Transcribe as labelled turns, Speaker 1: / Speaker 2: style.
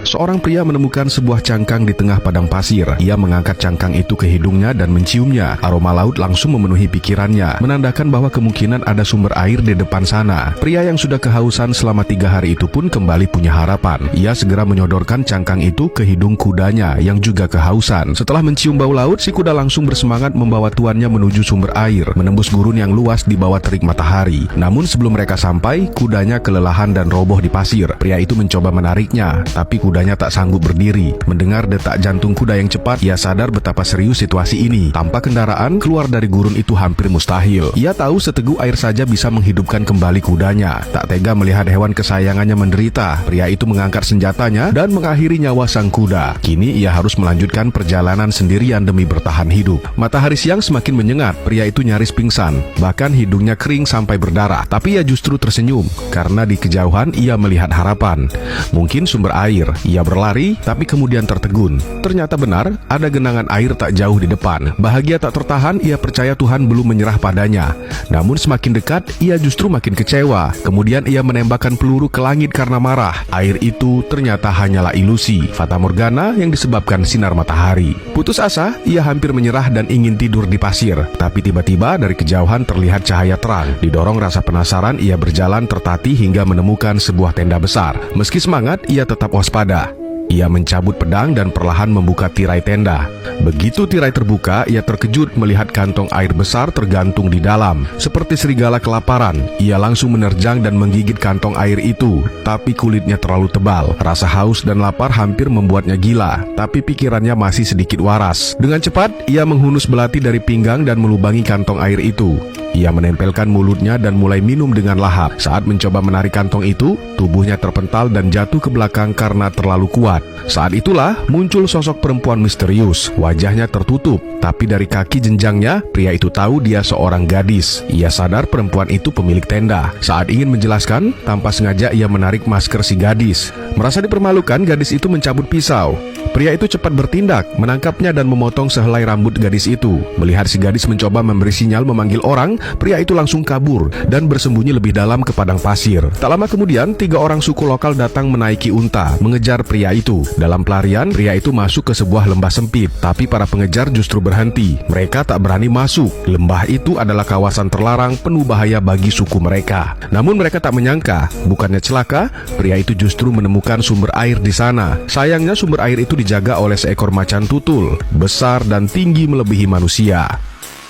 Speaker 1: Seorang pria menemukan sebuah cangkang di tengah padang pasir. Ia mengangkat cangkang itu ke hidungnya dan menciumnya. Aroma laut langsung memenuhi pikirannya, menandakan bahwa kemungkinan ada sumber air di depan sana. Pria yang sudah kehausan selama 3 hari itu pun kembali punya harapan. Ia segera menyodorkan cangkang itu ke hidung kudanya yang juga kehausan. Setelah mencium bau laut, si kuda langsung bersemangat membawa tuannya menuju sumber air, menembus gurun yang luas di bawah terik matahari. Namun sebelum mereka sampai, kudanya kelelahan dan roboh di pasir. Pria itu mencoba menariknya, tapi kudanya tak sanggup berdiri. Mendengar detak jantung kuda yang cepat, ia sadar betapa serius situasi ini. Tanpa kendaraan, keluar dari gurun itu hampir mustahil. Ia tahu seteguk air saja bisa menghidupkan kembali kudanya. Tak tega melihat hewan kesayangannya menderita, pria itu mengangkat senjatanya dan mengakhiri nyawa sang kuda. Kini ia harus melanjutkan perjalanan sendirian demi bertahan hidup. Matahari siang semakin menyengat, pria itu nyaris pingsan. Bahkan hidungnya kering sampai berdarah. Tapi ia justru tersenyum, karena di kejauhan ia melihat harapan. Mungkin sumber air. Ia berlari, tapi kemudian tertegun. Ternyata benar, ada genangan air tak jauh di depan. Bahagia tak tertahan, ia percaya Tuhan belum menyerah padanya. Namun semakin dekat, ia justru makin kecewa. Kemudian ia menembakkan peluru ke langit karena marah. Air itu ternyata hanyalah ilusi, fata morgana yang disebabkan sinar matahari. Putus asa, ia hampir menyerah dan ingin tidur di pasir. Tapi tiba-tiba dari kejauhan terlihat cahaya terang. Didorong rasa penasaran, ia berjalan tertatih hingga menemukan sebuah tenda besar. Meski semangat, ia tetap waspada. Ia mencabut pedang dan perlahan membuka tirai tenda. Begitu tirai terbuka, ia terkejut melihat kantong air besar tergantung di dalam. Seperti serigala kelaparan, ia langsung menerjang dan menggigit kantong air itu. Tapi kulitnya terlalu tebal. Rasa haus dan lapar hampir membuatnya gila. Tapi pikirannya masih sedikit waras. Dengan cepat, ia menghunus belati dari pinggang dan melubangi kantong air itu. Ia menempelkan mulutnya dan mulai minum dengan lahap. Saat mencoba menarik kantong itu, tubuhnya terpental dan jatuh ke belakang karena terlalu kuat. Saat itulah muncul sosok perempuan misterius. Wajahnya tertutup, tapi dari kaki jenjangnya, pria itu tahu dia seorang gadis. Ia sadar perempuan itu pemilik tenda. Saat ingin menjelaskan, tanpa sengaja ia menarik masker si gadis. Merasa dipermalukan, gadis itu mencabut pisau. Pria itu cepat bertindak, menangkapnya dan memotong sehelai rambut gadis itu. Melihat si gadis mencoba memberi sinyal memanggil orang, pria itu langsung kabur dan bersembunyi lebih dalam ke padang pasir. Tak lama kemudian, 3 orang suku lokal datang menaiki unta, mengejar pria itu. Dalam pelarian, pria itu masuk ke sebuah lembah sempit, tapi para pengejar justru berhenti. Mereka tak berani masuk. Lembah itu adalah kawasan terlarang penuh bahaya bagi suku mereka. Namun mereka tak menyangka, bukannya celaka, pria itu justru menemukan sumber air di sana. Sayangnya sumber air itu dijaga oleh seekor macan tutul, besar dan tinggi melebihi manusia.